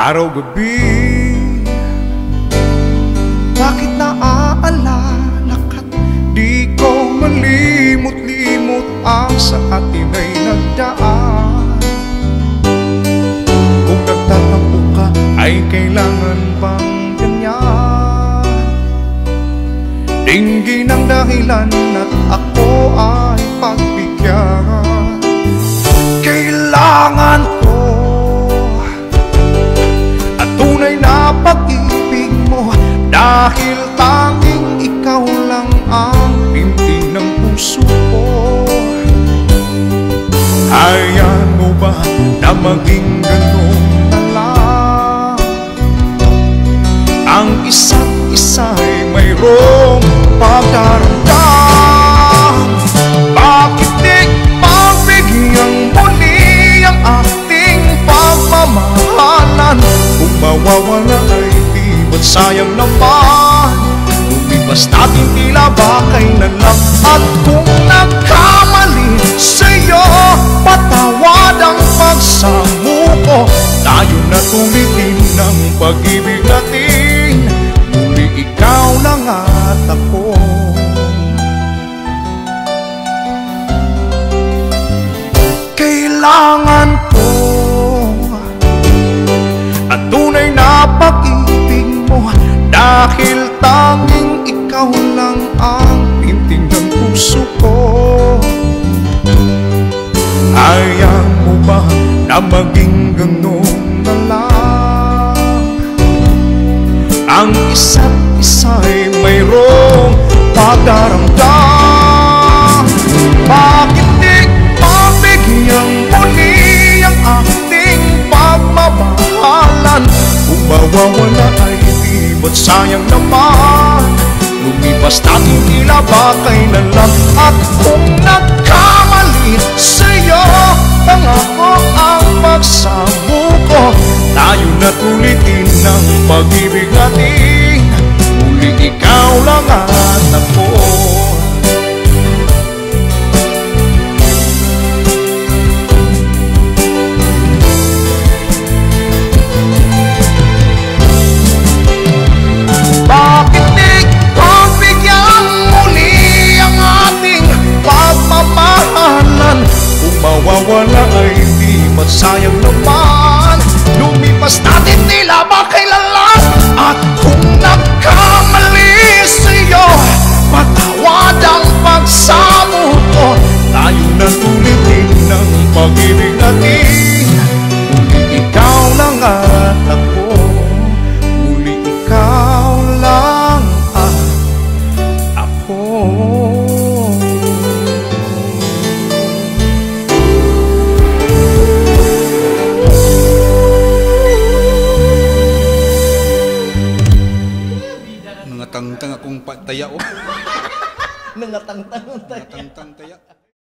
araw-gabi. Bakit naaalala ka't di ko malimot-limot ang sa atin ay nagdaan? Kung nagtatampo ka ay kailangan bang ganyan? Dinggin ang dahilan at ako ay pagbigyan. Kailangan ko at tunay na pag-ibig mo, dahil tanging ikaw lang ang pinti ng puso ko. Hayaan mo ba na maging ganun na lang? Ang isa't isa'y mayroong pagdaramdam. Bakit di pagbigyan muli ang ating pagmamahalan? Kung mawawala ay di ba't sayang naman? Lumipas natin tila ba kailan lang? At kung nagkamali sa'yo, patawad ang pagsamuko. Tayo na tulitin ng pag-ibig natin, muli ikaw lang at ako. Kailangan ko at tunay na pag-ibig mo, dahil tanging ikaw lang ang pinting ng puso ko. Hayaan mo ba na maging ganun na lang? Ang isa't isa'y mayroong pagdaramdam. Bakit di pagbigyan muli ang ating pagmamahalan? Kung mawawala ay di ba't sayang naman? Lumipas natin tila ba kailan lang? At kung nagkamali sa'yo, pangako ang pagsamuko. Tayo na tulitin ng pag-ibig natin, muli ikaw lang at ako. Bakit di pagbigyan muli ang ating pagmamahalan? Kung mawawala ay di ba't sayang naman? Lumipas natin tila ba kailan lang? At kung nagkamali sa'yo, patawad ang pagsamuko. Tayo na tulitin ng pag-ibig natin, muli ikaw lang at ako. Muli ikaw lang at ako. Nangatangtang akong taya, oh. Nangatangtang tayo. Nangatangtang taya.